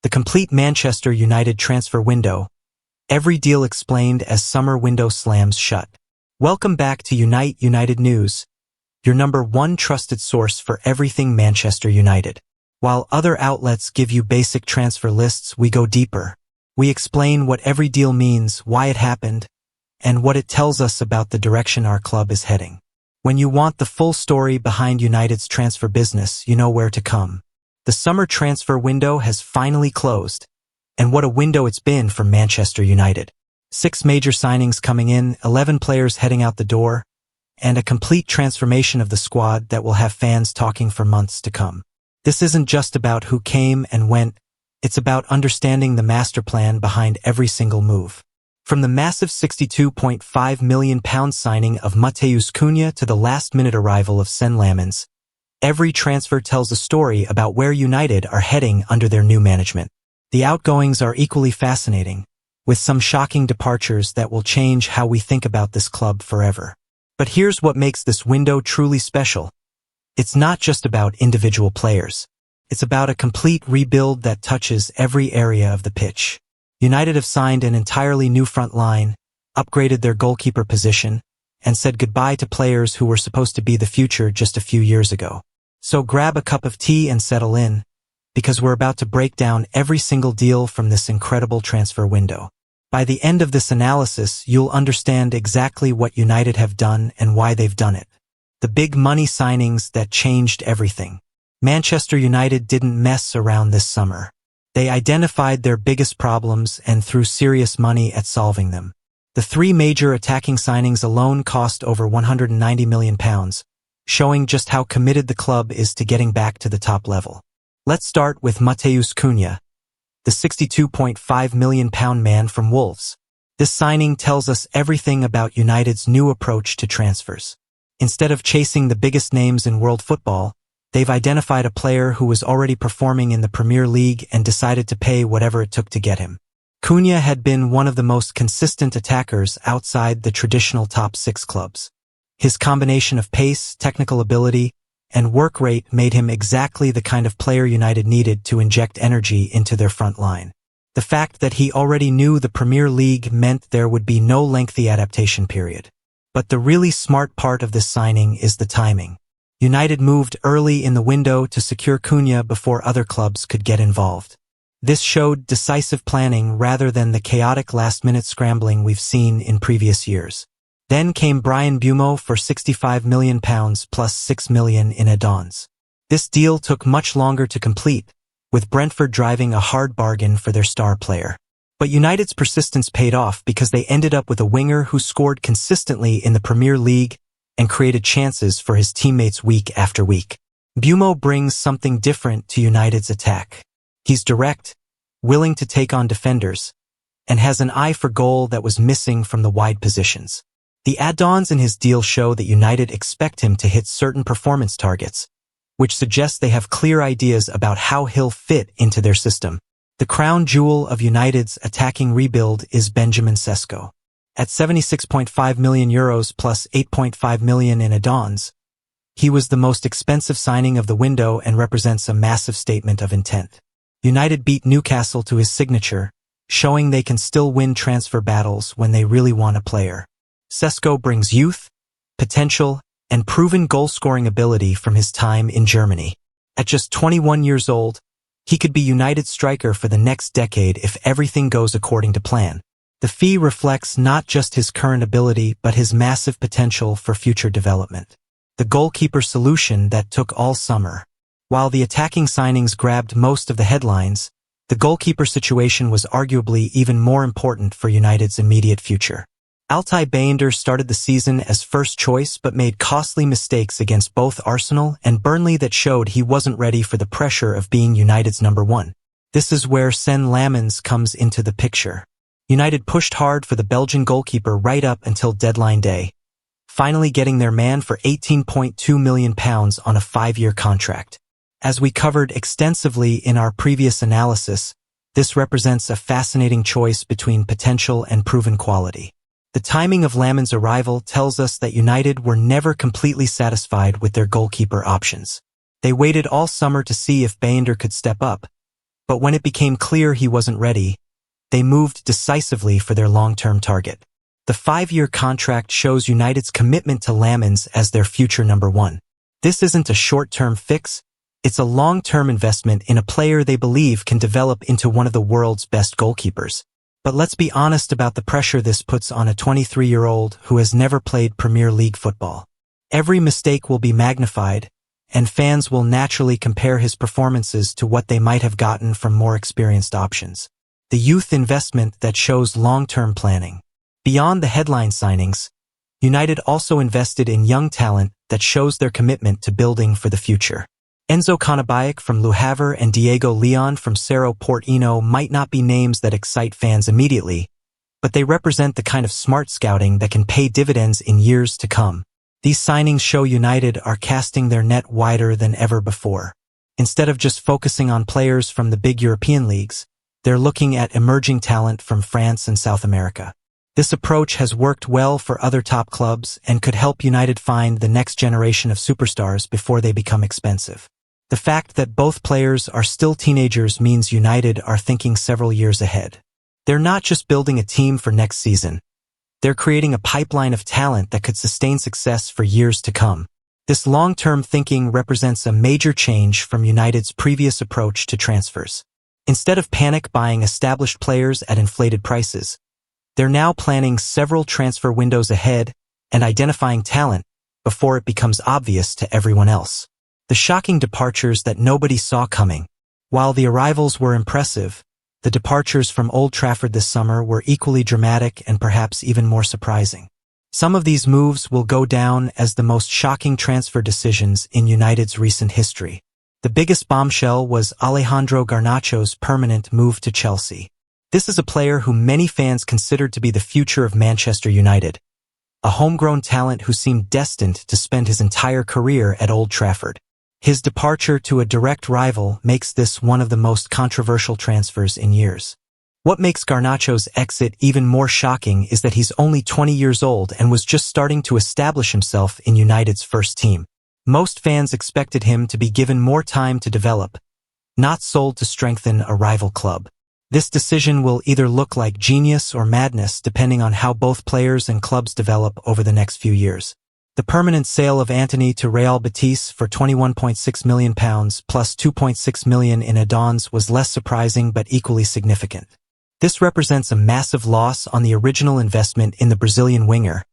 The complete Manchester United transfer window. Every deal explained as summer window slams shut. Welcome back to United News, your #1 trusted source for everything Manchester United. While other outlets give you basic transfer lists, we go deeper. We explain what every deal means, why it happened, and what it tells us about the direction our club is heading. When you want the full story behind United's transfer business, you know where to come. The summer transfer window has finally closed, and what a window it's been for Manchester United. 6 major signings coming in, 11 players heading out the door, and a complete transformation of the squad that will have fans talking for months to come. This isn't just about who came and went, it's about understanding the master plan behind every single move. From the massive £62.5 million signing of Matheus Cunha to the last-minute arrival of Sen Lammens, every transfer tells a story about where United are heading under their new management. The outgoings are equally fascinating, with some shocking departures that will change how we think about this club forever. But here's what makes this window truly special. It's not just about individual players. It's about a complete rebuild that touches every area of the pitch. United have signed an entirely new front line, upgraded their goalkeeper position, and said goodbye to players who were supposed to be the future just a few years ago. So grab a cup of tea and settle in, because we're about to break down every single deal from this incredible transfer window. By the end of this analysis, you'll understand exactly what United have done and why they've done it. The big money signings that changed everything. Manchester United didn't mess around this summer. They identified their biggest problems and threw serious money at solving them. The 3 major attacking signings alone cost over £190 million, showing just how committed the club is to getting back to the top level. Let's start with Matheus Cunha, the £62.5 million man from Wolves. This signing tells us everything about United's new approach to transfers. Instead of chasing the biggest names in world football, they've identified a player who was already performing in the Premier League and decided to pay whatever it took to get him. Cunha had been one of the most consistent attackers outside the traditional top 6 clubs. His combination of pace, technical ability, and work rate made him exactly the kind of player United needed to inject energy into their front line. The fact that he already knew the Premier League meant there would be no lengthy adaptation period. But the really smart part of this signing is the timing. United moved early in the window to secure Cunha before other clubs could get involved. This showed decisive planning rather than the chaotic last-minute scrambling we've seen in previous years. Then came Bryan Mbeumo for £65 million plus £6 million in add-ons. This deal took much longer to complete, with Brentford driving a hard bargain for their star player. But United's persistence paid off because they ended up with a winger who scored consistently in the Premier League and created chances for his teammates week after week. Mbeumo brings something different to United's attack. He's direct, willing to take on defenders, and has an eye for goal that was missing from the wide positions. The add-ons in his deal show that United expect him to hit certain performance targets, which suggests they have clear ideas about how he'll fit into their system. The crown jewel of United's attacking rebuild is Benjamin Sesko. At €76.5 million plus €8.5 million in add-ons, he was the most expensive signing of the window and represents a massive statement of intent. United beat Newcastle to his signature, showing they can still win transfer battles when they really want a player. Sesko brings youth, potential, and proven goal-scoring ability from his time in Germany. At just 21 years old, he could be United's striker for the next decade if everything goes according to plan. The fee reflects not just his current ability but his massive potential for future development. The goalkeeper solution that took all summer. While the attacking signings grabbed most of the headlines, the goalkeeper situation was arguably even more important for United's immediate future. Altay Baynder started the season as first choice but made costly mistakes against both Arsenal and Burnley that showed he wasn't ready for the pressure of being United's #1. This is where Sen Lammens comes into the picture. United pushed hard for the Belgian goalkeeper right up until deadline day, finally getting their man for £18.2 million on a 5-year contract. As we covered extensively in our previous analysis, this represents a fascinating choice between potential and proven quality. The timing of Lammens' arrival tells us that United were never completely satisfied with their goalkeeper options. They waited all summer to see if Baynder could step up, But when it became clear he wasn't ready, they moved decisively for their long-term target. The 5-year contract shows United's commitment to Lamens as their future number one. This isn't a short-term fix, it's a long-term investment in a player they believe can develop into one of the world's best goalkeepers. But let's be honest about the pressure this puts on a 23-year-old who has never played Premier League football. Every mistake will be magnified, and fans will naturally compare his performances to what they might have gotten from more experienced options. The youth investment that shows long-term planning. Beyond the headline signings, United also invested in young talent that shows their commitment to building for the future. Enzo Cannabajik from Le Havre and Diego Leon from Cerro Porteño might not be names that excite fans immediately, but they represent the kind of smart scouting that can pay dividends in years to come. These signings show United are casting their net wider than ever before. Instead of just focusing on players from the big European leagues, they're looking at emerging talent from France and South America. This approach has worked well for other top clubs and could help United find the next generation of superstars before they become expensive. The fact that both players are still teenagers means United are thinking several years ahead. They're not just building a team for next season. They're creating a pipeline of talent that could sustain success for years to come. This long-term thinking represents a major change from United's previous approach to transfers. Instead of panic buying established players at inflated prices, they're now planning several transfer windows ahead and identifying talent before it becomes obvious to everyone else. The shocking departures that nobody saw coming. While the arrivals were impressive, the departures from Old Trafford this summer were equally dramatic and perhaps even more surprising. Some of these moves will go down as the most shocking transfer decisions in United's recent history. The biggest bombshell was Alejandro Garnacho's permanent move to Chelsea. This is a player who many fans considered to be the future of Manchester United, a homegrown talent who seemed destined to spend his entire career at Old Trafford. His departure to a direct rival makes this one of the most controversial transfers in years. What makes Garnacho's exit even more shocking is that he's only 20 years old and was just starting to establish himself in United's first team. Most fans expected him to be given more time to develop, not sold to strengthen a rival club. This decision will either look like genius or madness depending on how both players and clubs develop over the next few years. The permanent sale of Antony to Real Betis for £21.6 million plus £2.6 million in add-ons was less surprising but equally significant. This represents a massive loss on the original investment in the Brazilian winger,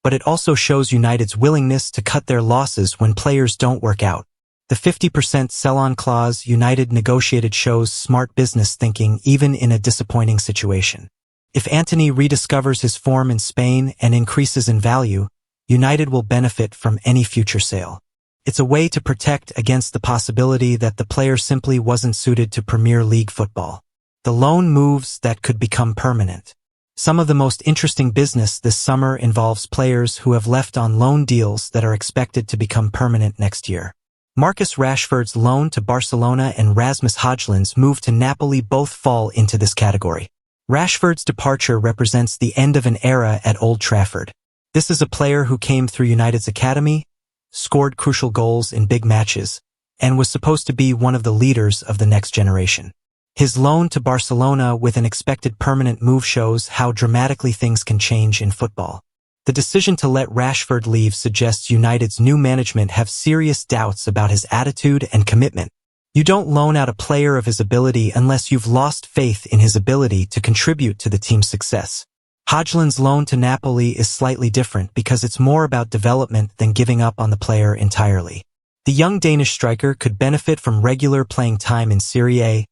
but it also shows United's willingness to cut their losses when players don't work out. The 50% sell-on clause United negotiated shows smart business thinking even in a disappointing situation. If Antony rediscovers his form in Spain and increases in value, United will benefit from any future sale. It's a way to protect against the possibility that the player simply wasn't suited to Premier League football. The loan moves that could become permanent. Some of the most interesting business this summer involves players who have left on loan deals that are expected to become permanent next year. Marcus Rashford's loan to Barcelona and Rasmus Højlund's move to Napoli both fall into this category. Rashford's departure represents the end of an era at Old Trafford. This is a player who came through United's academy, scored crucial goals in big matches, and was supposed to be one of the leaders of the next generation. His loan to Barcelona with an expected permanent move shows how dramatically things can change in football. The decision to let Rashford leave suggests United's new management have serious doubts about his attitude and commitment. You don't loan out a player of his ability unless you've lost faith in his ability to contribute to the team's success. Højlund's loan to Napoli is slightly different because it's more about development than giving up on the player entirely. The young Danish striker could benefit from regular playing time in Serie A,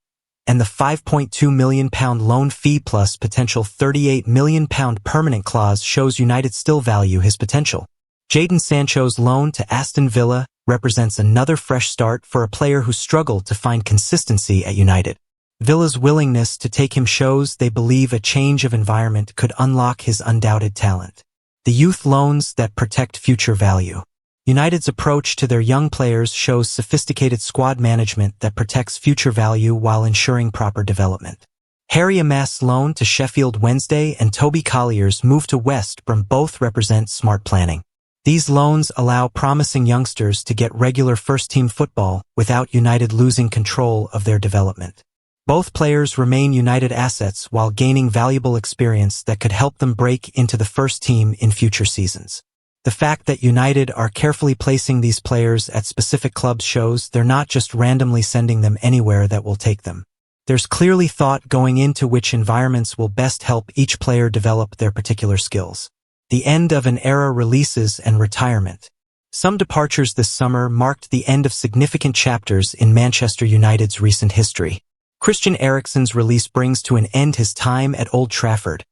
and the £5.2 million loan fee plus potential £38 million permanent clause shows United still value his potential. Jadon Sancho's loan to Aston Villa represents another fresh start for a player who struggled to find consistency at United. Villa's willingness to take him shows they believe a change of environment could unlock his undoubted talent. The youth loans that protect future value. United's approach to their young players shows sophisticated squad management that protects future value while ensuring proper development. Harry Amass's loan to Sheffield Wednesday and Toby Collier's move to West Brom both represent smart planning. These loans allow promising youngsters to get regular first-team football without United losing control of their development. Both players remain United assets while gaining valuable experience that could help them break into the first team in future seasons. The fact that United are carefully placing these players at specific clubs shows they're not just randomly sending them anywhere that will take them. There's clearly thought going into which environments will best help each player develop their particular skills. The end of an era releases and retirement. Some departures this summer marked the end of significant chapters in Manchester United's recent history. Christian Eriksen's release brings to an end his time at Old Trafford,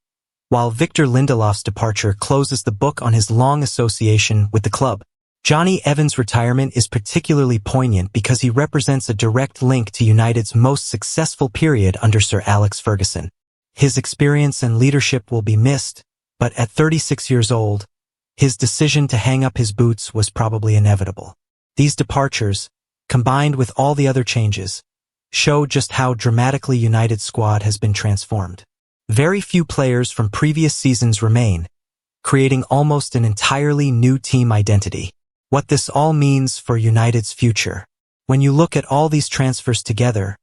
while Victor Lindelof's departure closes the book on his long association with the club. Johnny Evans' retirement is particularly poignant because he represents a direct link to United's most successful period under Sir Alex Ferguson. His experience and leadership will be missed, but at 36 years old, his decision to hang up his boots was probably inevitable. These departures, combined with all the other changes, show just how dramatically United's squad has been transformed. Very few players from previous seasons remain, creating almost an entirely new team identity. What this all means for United's future. When you look at all these transfers together,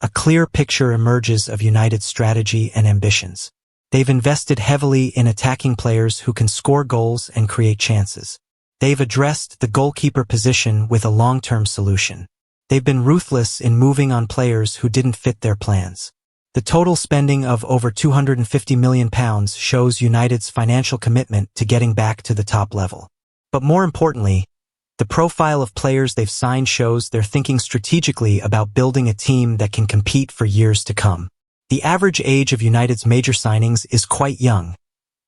a clear picture emerges of United's strategy and ambitions. They've invested heavily in attacking players who can score goals and create chances. They've addressed the goalkeeper position with a long-term solution. They've been ruthless in moving on players who didn't fit their plans. The total spending of over £250 million shows United's financial commitment to getting back to the top level. But more importantly, the profile of players they've signed shows they're thinking strategically about building a team that can compete for years to come. The average age of United's major signings is quite young,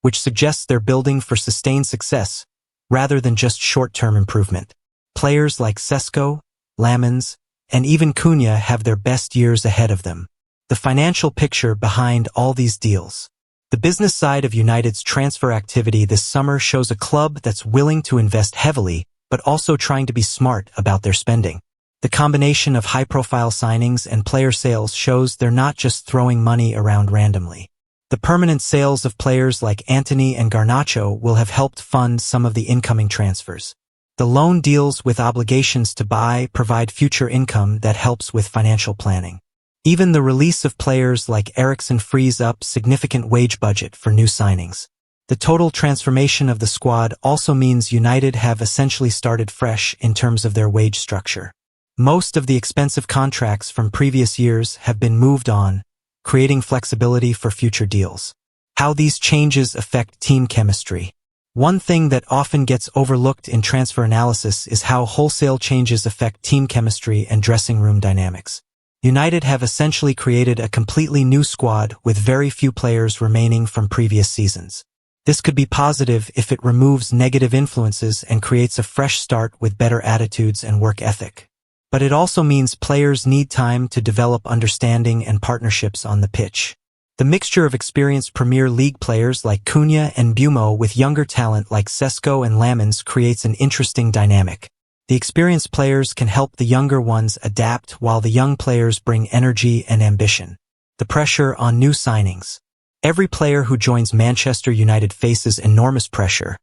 which suggests they're building for sustained success rather than just short-term improvement. Players like Sesko, Lamens, and even Cunha have their best years ahead of them. The financial picture behind all these deals. The business side of United's transfer activity this summer shows a club that's willing to invest heavily, but also trying to be smart about their spending. The combination of high-profile signings and player sales shows they're not just throwing money around randomly. The permanent sales of players like Antony and Garnacho will have helped fund some of the incoming transfers. The loan deals with obligations to buy provide future income that helps with financial planning. Even the release of players like Eriksen frees up significant wage budget for new signings. The total transformation of the squad also means United have essentially started fresh in terms of their wage structure. Most of the expensive contracts from previous years have been moved on, creating flexibility for future deals. How these changes affect team chemistry. One thing that often gets overlooked in transfer analysis is how wholesale changes affect team chemistry and dressing room dynamics. United have essentially created a completely new squad with very few players remaining from previous seasons. This could be positive if it removes negative influences and creates a fresh start with better attitudes and work ethic. But it also means players need time to develop understanding and partnerships on the pitch. The mixture of experienced Premier League players like Cunha and Bumo with younger talent like Sesko and Lamens creates an interesting dynamic. The experienced players can help the younger ones adapt while the young players bring energy and ambition. The pressure on new signings. Every player who joins Manchester United faces enormous pressure,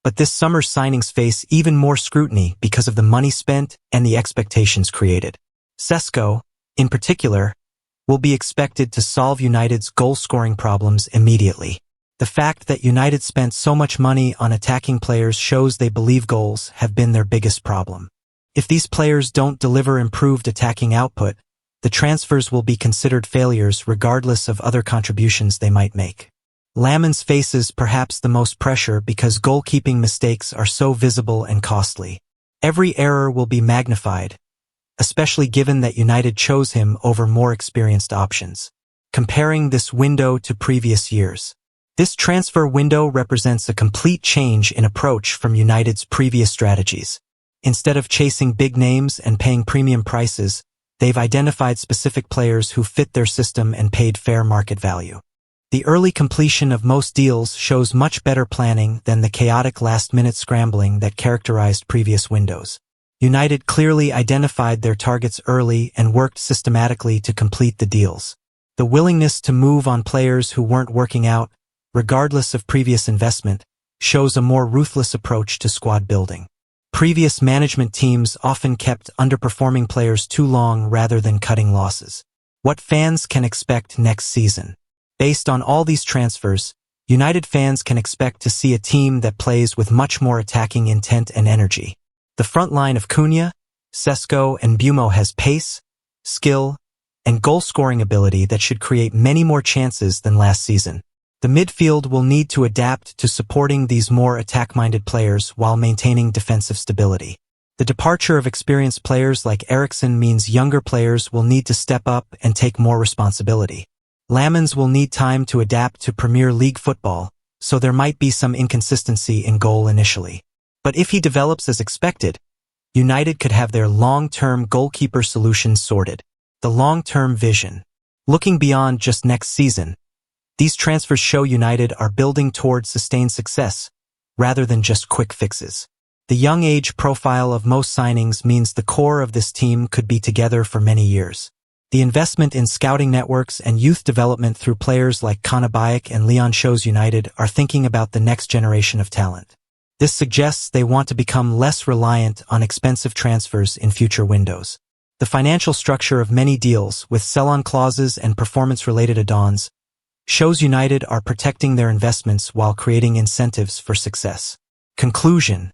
but this summer's signings face even more scrutiny because of the money spent and the expectations created. Sesko, in particular, will be expected to solve United's goal-scoring problems immediately. The fact that United spent so much money on attacking players shows they believe goals have been their biggest problem. If these players don't deliver improved attacking output, the transfers will be considered failures regardless of other contributions they might make. Lamens faces perhaps the most pressure because goalkeeping mistakes are so visible and costly. Every error will be magnified, especially given that United chose him over more experienced options. Comparing this window to previous years. This transfer window represents a complete change in approach from United's previous strategies. Instead of chasing big names and paying premium prices, they've identified specific players who fit their system and paid fair market value. The early completion of most deals shows much better planning than the chaotic last-minute scrambling that characterized previous windows. United clearly identified their targets early and worked systematically to complete the deals. The willingness to move on players who weren't working out, regardless of previous investment, shows a more ruthless approach to squad building. Previous management teams often kept underperforming players too long rather than cutting losses. What fans can expect next season. Based on all these transfers, United fans can expect to see a team that plays with much more attacking intent and energy. The front line of Cunha, Sesko, and Bumo has pace, skill, and goal-scoring ability that should create many more chances than last season. The midfield will need to adapt to supporting these more attack-minded players while maintaining defensive stability. The departure of experienced players like Eriksen means younger players will need to step up and take more responsibility. Lamens will need time to adapt to Premier League football, so there might be some inconsistency in goal initially. But if he develops as expected, United could have their long-term goalkeeper solution sorted. The long-term vision. Looking beyond just next season, these transfers show United are building towards sustained success, rather than just quick fixes. The young age profile of most signings means the core of this team could be together for many years. The investment in scouting networks and youth development through players like Kanabayek and Leon shows United are thinking about the next generation of talent. This suggests they want to become less reliant on expensive transfers in future windows. The financial structure of many deals, with sell-on clauses and performance-related add-ons, shows United are protecting their investments while creating incentives for success. Conclusion.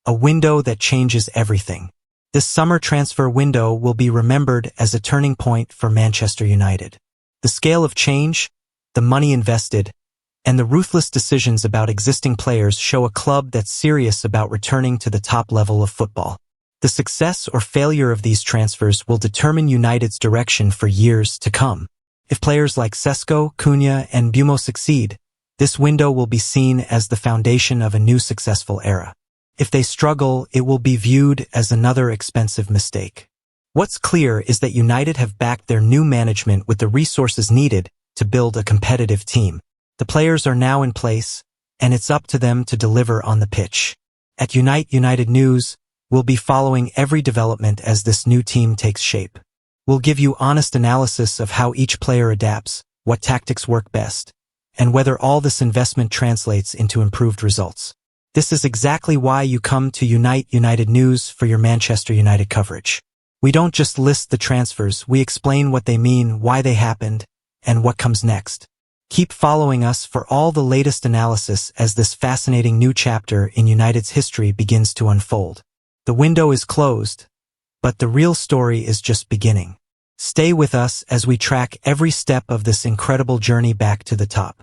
A window that changes everything. This summer transfer window will be remembered as a turning point for Manchester United. The scale of change, the money invested, and the ruthless decisions about existing players show a club that's serious about returning to the top level of football. The success or failure of these transfers will determine United's direction for years to come. If players like Sesko, Cunha, and Bumo succeed, this window will be seen as the foundation of a new successful era. If they struggle, it will be viewed as another expensive mistake. What's clear is that United have backed their new management with the resources needed to build a competitive team. The players are now in place, and it's up to them to deliver on the pitch. At United News, we'll be following every development as this new team takes shape. We'll give you honest analysis of how each player adapts, what tactics work best, and whether all this investment translates into improved results. This is exactly why you come to United News for your Manchester United coverage. We don't just list the transfers, we explain what they mean, why they happened, and what comes next. Keep following us for all the latest analysis as this fascinating new chapter in United's history begins to unfold. The window is closed, but the real story is just beginning. Stay with us as we track every step of this incredible journey back to the top.